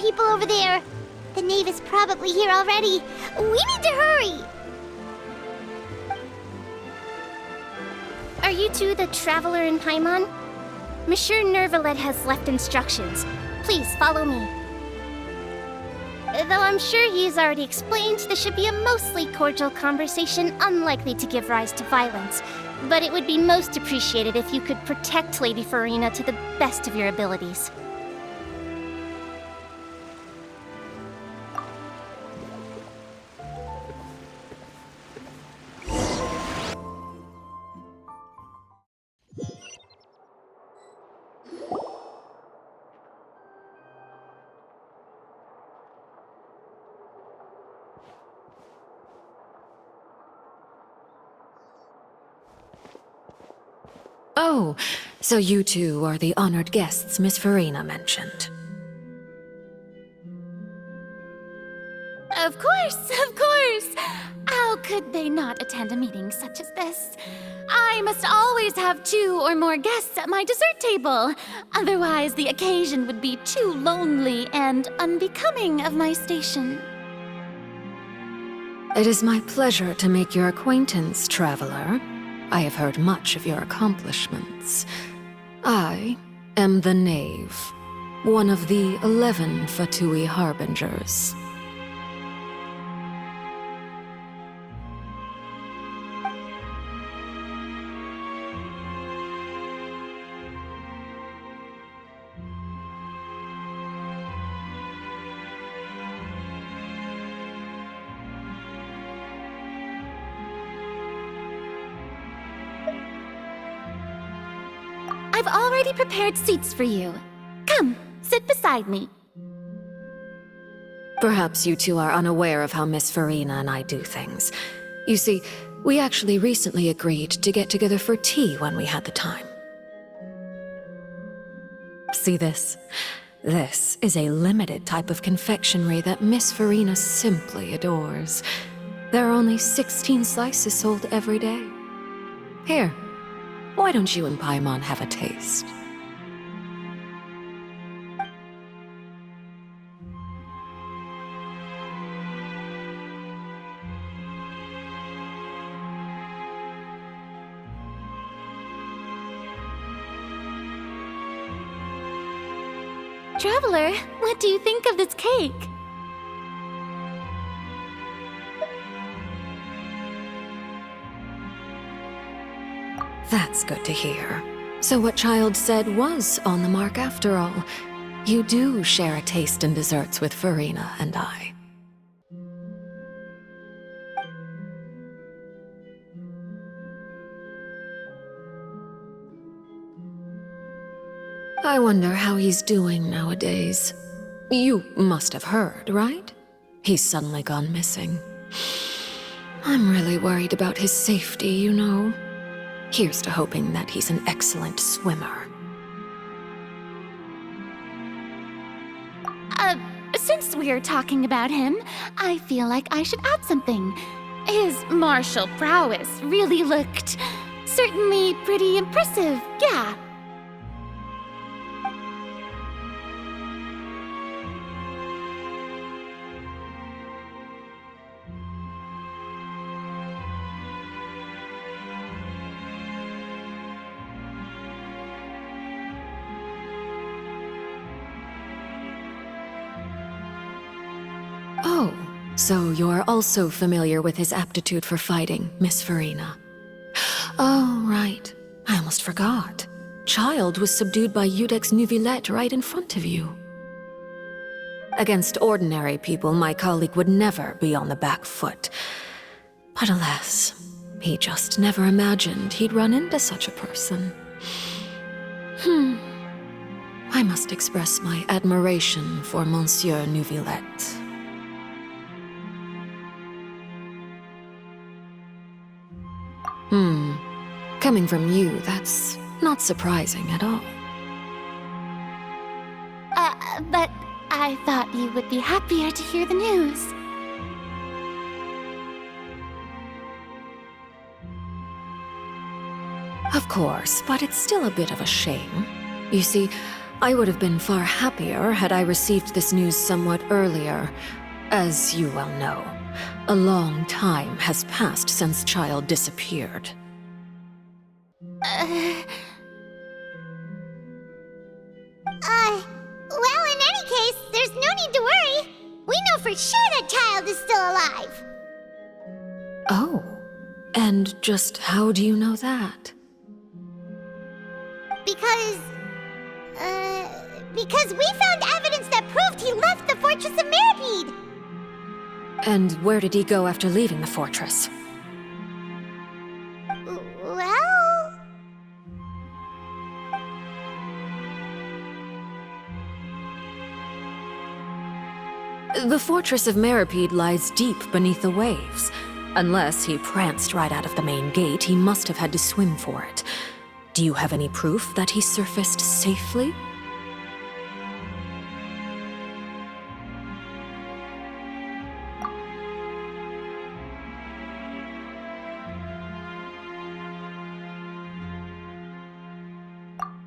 people over there. The knave is probably here already. We need to hurry. Are you two the traveler in Paimon? Monsieur Nervalet has left instructions. Please follow me. Though I'm sure he's already explained, this should be a mostly cordial conversation, unlikely to give rise to violence. But it would be most appreciated if you could protect Lady Farina to the best of your abilities. Oh, so you two are the honored guests Miss Farina mentioned. Of course, of course! How could they not attend a meeting such as this? I must always have 2 or more guests at my dessert table. Otherwise, the occasion would be too lonely and unbecoming of my station. It is my pleasure to make your acquaintance, traveler. I have heard much of your accomplishments. I am the Knave, one of the 11 Fatui Harbingers. I've already prepared seats for you. Come, sit beside me. Perhaps you two are unaware of how Miss Farina and I do things. You see, we actually recently agreed to get together for tea when we had the time. See this? This is a limited type of confectionery that Miss Farina simply adores. There are only 16 slices sold every day. Here, why don't you and Paimon have a taste? Traveler, what do you think of this cake? That's good to hear. So what Child said was on the mark after all. You do share a taste in desserts with Farina and I. I wonder how he's doing nowadays. You must have heard, right? He's suddenly gone missing. I'm really worried about his safety, you know. Here's to hoping that he's an excellent swimmer. Since we're talking about him, I feel like I should add something. His martial prowess really looked certainly pretty impressive, yeah. Oh, so you're also familiar with his aptitude for fighting, Miss Farina. Oh, right. I almost forgot. Child was subdued by Udex Nuvillette right in front of you. Against ordinary people, my colleague would never be on the back foot. But alas, he just never imagined he'd run into such a person. I must express my admiration for Monsieur Nuvillette. Coming from you, that's not surprising at all. But I thought you would be happier to hear the news. Of course, but it's still a bit of a shame. You see, I would have been far happier had I received this news somewhat earlier. As you well know, a long time has passed since Child disappeared. Well, in any case, there's no need to worry. We know for sure that Child is still alive. Oh, and just how do you know that? Because we found evidence that proved he left the Fortress of Meripede. And where did he go after leaving the fortress? Well... The Fortress of Meripede lies deep beneath the waves. Unless he pranced right out of the main gate, he must have had to swim for it. Do you have any proof that he surfaced safely?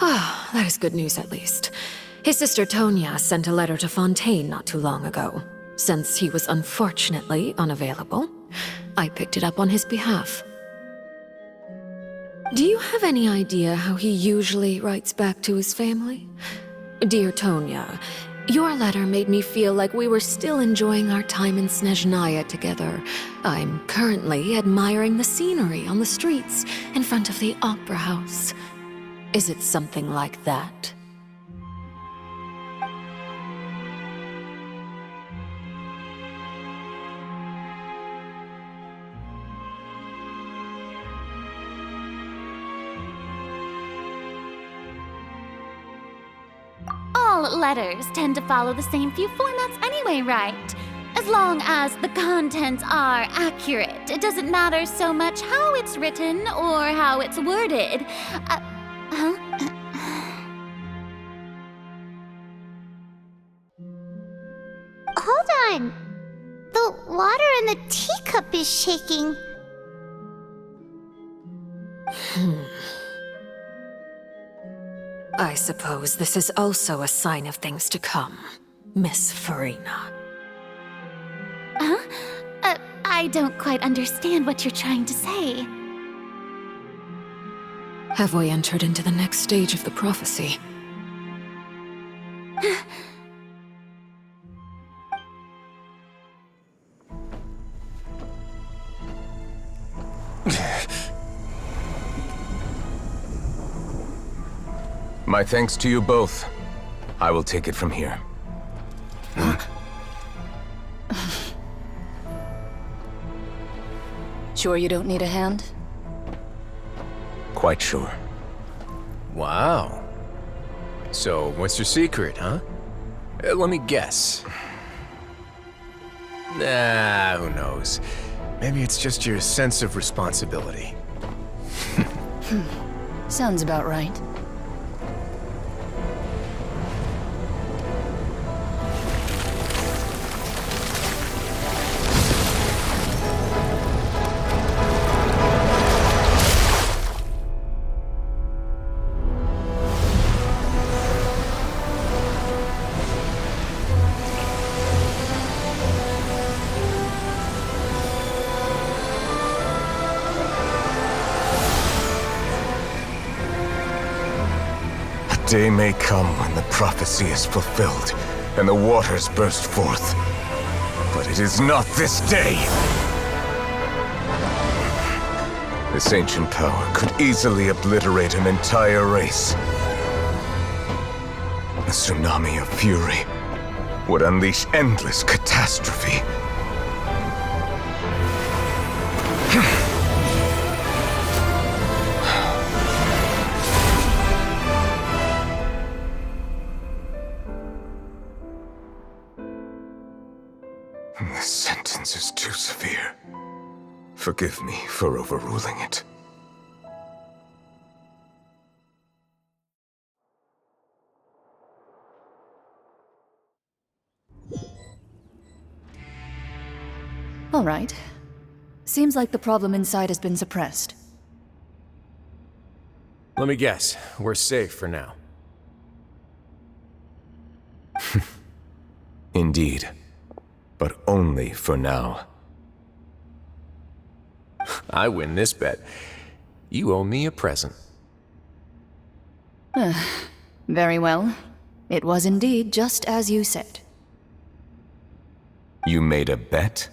Ah, that is good news at least. His sister Tonya sent a letter to Fontaine not too long ago. Since he was unfortunately unavailable, I picked it up on his behalf. Do you have any idea how he usually writes back to his family? Dear Tonya, your letter made me feel like we were still enjoying our time in Snezhnaya together. I'm currently admiring the scenery on the streets in front of the opera house. Is it something like that? All letters tend to follow the same few formats anyway, right? As long as the contents are accurate, it doesn't matter so much how it's written or how it's worded. Hold on. The water in the teacup is shaking. I suppose this is also a sign of things to come, Miss Farina. I don't quite understand what you're trying to say. Have we entered into the next stage of the prophecy? My thanks to you both. I will take it from here. Sure you don't need a hand? Quite sure. Wow. So, what's your secret, huh? Let me guess. Nah, who knows? Maybe it's just your sense of responsibility. Sounds about right. Day may come when the prophecy is fulfilled, and the waters burst forth. But it is not this day! This ancient power could easily obliterate an entire race. A tsunami of fury would unleash endless catastrophe. This sentence is too severe. Forgive me for overruling it. All right. Seems like the problem inside has been suppressed. Let me guess. We're safe for now. Indeed. But only for now. I win this bet. You owe me a present. Very well. It was indeed just as you said. You made a bet?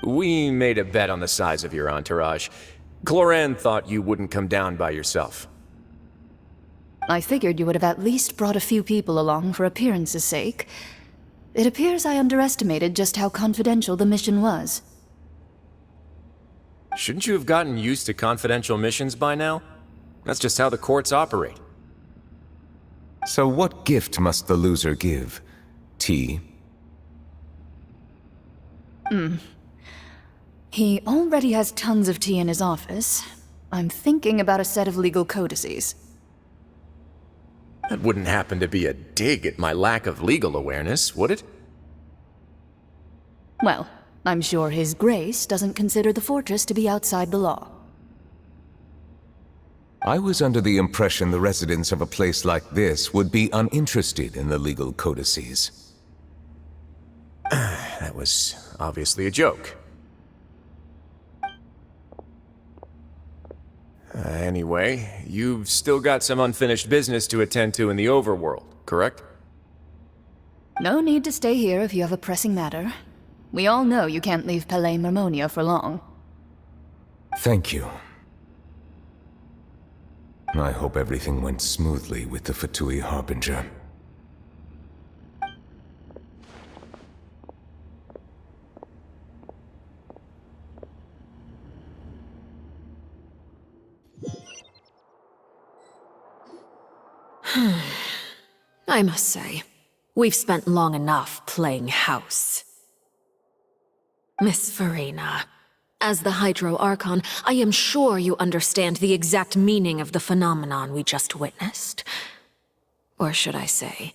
We made a bet on the size of your entourage. Cloran thought you wouldn't come down by yourself. I figured you would have at least brought a few people along for appearance's sake. It appears I underestimated just how confidential the mission was. Shouldn't you have gotten used to confidential missions by now? That's just how the courts operate. So what gift must the loser give? Tea? He already has tons of tea in his office. I'm thinking about a set of legal codices. That wouldn't happen to be a dig at my lack of legal awareness, would it? Well, I'm sure His Grace doesn't consider the fortress to be outside the law. I was under the impression the residents of a place like this would be uninterested in the legal codices. That was obviously a joke. Anyway, you've still got some unfinished business to attend to in the overworld, correct? No need to stay here if you have a pressing matter. We all know you can't leave Palais Marmonia for long. Thank you. I hope everything went smoothly with the Fatui Harbinger. I must say, we've spent long enough playing house. Miss Farina, as the Hydro Archon, I am sure you understand the exact meaning of the phenomenon we just witnessed. Or should I say,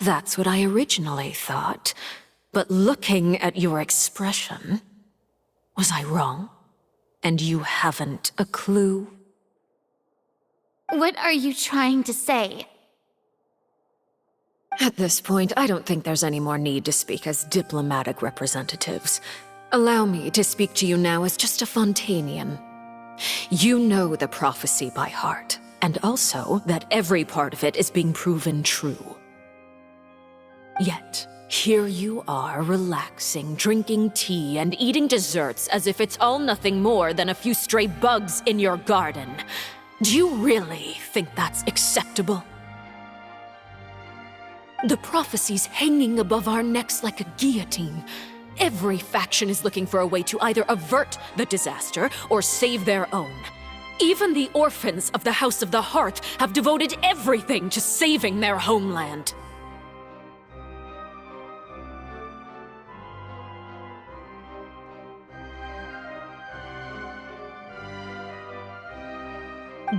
that's what I originally thought. But looking at your expression, was I wrong? And you haven't a clue? What are you trying to say? At this point, I don't think there's any more need to speak as diplomatic representatives. Allow me to speak to you now as just a Fontanian. You know the prophecy by heart, and also that every part of it is being proven true. Yet, here you are relaxing, drinking tea, and eating desserts as if it's all nothing more than a few stray bugs in your garden. Do you really think that's acceptable? The prophecy's hanging above our necks like a guillotine. Every faction is looking for a way to either avert the disaster or save their own. Even the orphans of the House of the Hearth have devoted everything to saving their homeland.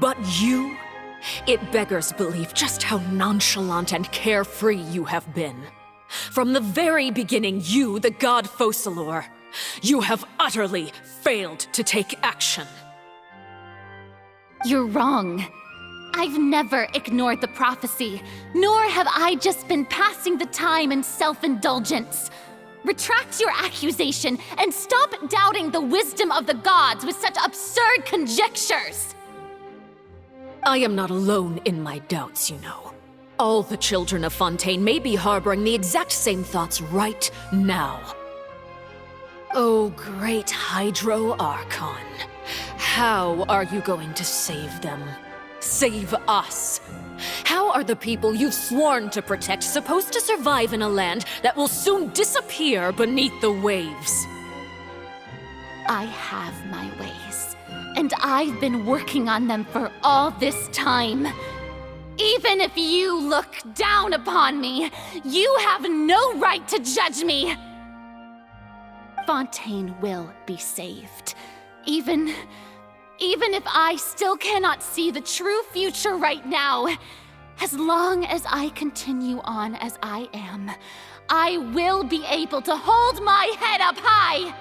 But you? It beggars belief just how nonchalant and carefree you have been. From the very beginning, you, the god Focalor, you have utterly failed to take action. You're wrong. I've never ignored the prophecy, nor have I just been passing the time in self-indulgence. Retract your accusation and stop doubting the wisdom of the gods with such absurd conjectures! I am not alone in my doubts, you know. All the children of Fontaine may be harboring the exact same thoughts right now. Oh, great Hydro Archon. How are you going to save them? Save us? How are the people you've sworn to protect supposed to survive in a land that will soon disappear beneath the waves? I have my ways, and I've been working on them for all this time. Even if you look down upon me, you have no right to judge me! Fontaine will be saved. Even if I still cannot see the true future right now, as long as I continue on as I am, I will be able to hold my head up high!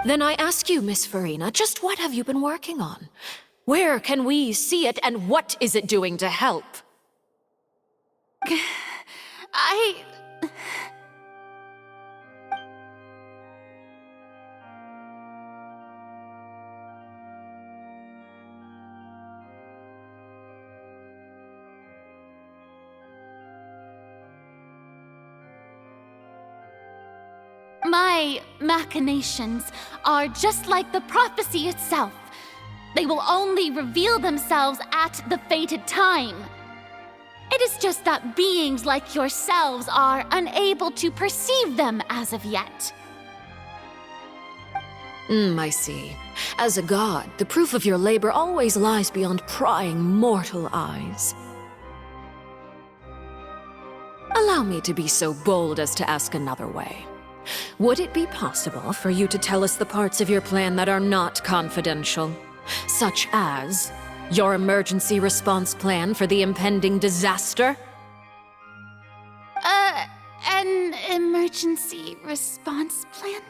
Then I ask you, Miss Farina, just what have you been working on? Where can we see it, and what is it doing to help? My machinations are just like the prophecy itself. They will only reveal themselves at the fated time. It is just that beings like yourselves are unable to perceive them as of yet. I see. As a god, the proof of your labor always lies beyond prying mortal eyes. Allow me to be so bold as to ask another way. Would it be possible for you to tell us the parts of your plan that are not confidential? Such as your emergency response plan for the impending disaster? An emergency response plan?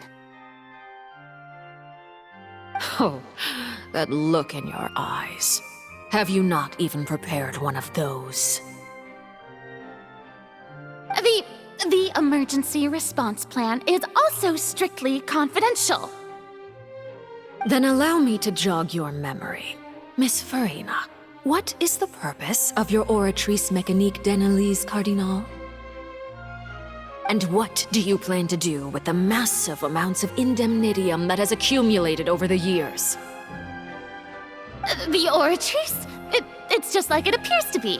Oh, that look in your eyes. Have you not even prepared one of those? The emergency response plan is also strictly confidential. Then allow me to jog your memory. Miss Farina, what is the purpose of your Oratrice Mécanique d'Annelise Cardinal? And what do you plan to do with the massive amounts of indemnitium that has accumulated over the years? The Oratrice? It's just like it appears to be.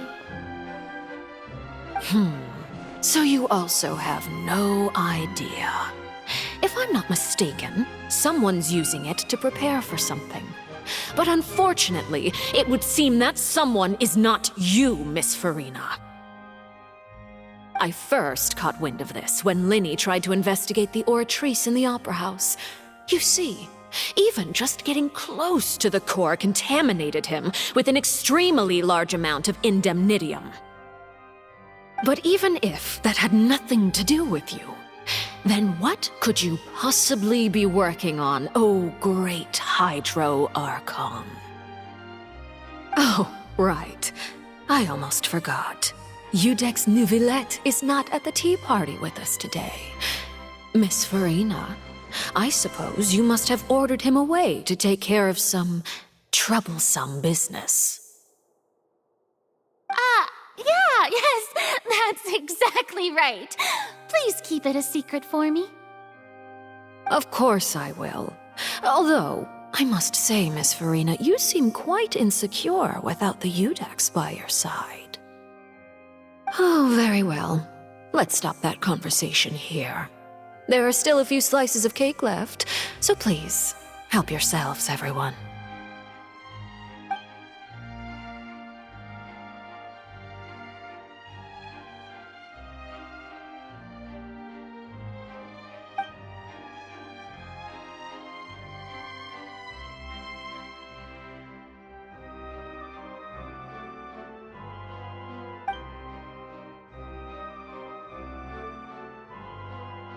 So you also have no idea. If I'm not mistaken, someone's using it to prepare for something. But unfortunately, it would seem that someone is not you, Miss Farina. I first caught wind of this when Linny tried to investigate the Oratrice in the Opera House. You see, even just getting close to the core contaminated him with an extremely large amount of indemnitium. But even if that had nothing to do with you, then what could you possibly be working on, oh great Hydro Archon? Oh, right. I almost forgot. Udex Neuvillette is not at the tea party with us today. Miss Farina, I suppose you must have ordered him away to take care of some troublesome business. Yeah, yes, that's exactly right. Please keep it a secret for me. Of course I will. Although, I must say, Miss Farina, you seem quite insecure without the Udex by your side. Oh, very well. Let's stop that conversation here. There are still a few slices of cake left, so please, help yourselves, everyone.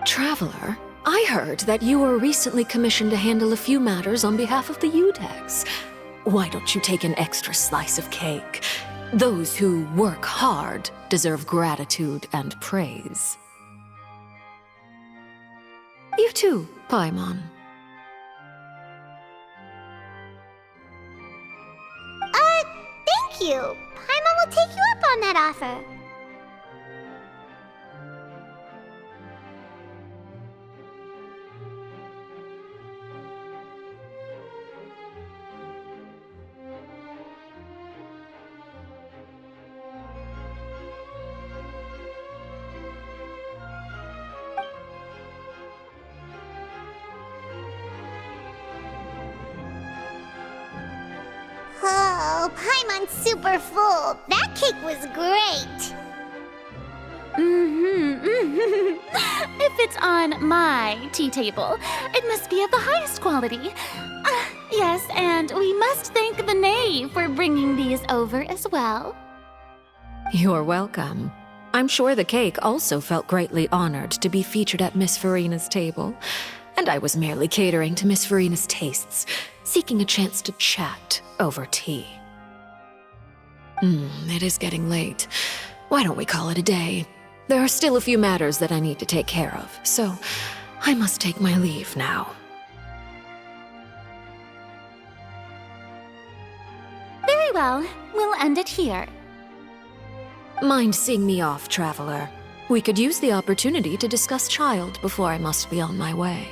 Traveler, I heard that you were recently commissioned to handle a few matters on behalf of the Udex. Why don't you take an extra slice of cake? Those who work hard deserve gratitude and praise. You too, Paimon. Thank you. Paimon will take you up on that offer. Oh, Paimon's super full. That cake was great. If it's on my tea table, it must be of the highest quality. Yes, and we must thank the knave for bringing these over as well. You're welcome. I'm sure the cake also felt greatly honored to be featured at Miss Farina's table. and I was merely catering to Miss Verina's tastes, seeking a chance to chat over tea. It is getting late. Why don't we call it a day? There are still a few matters that I need to take care of, so I must take my leave now. Very well, we'll end it here. Mind seeing me off, traveler? We could use the opportunity to discuss Child before I must be on my way.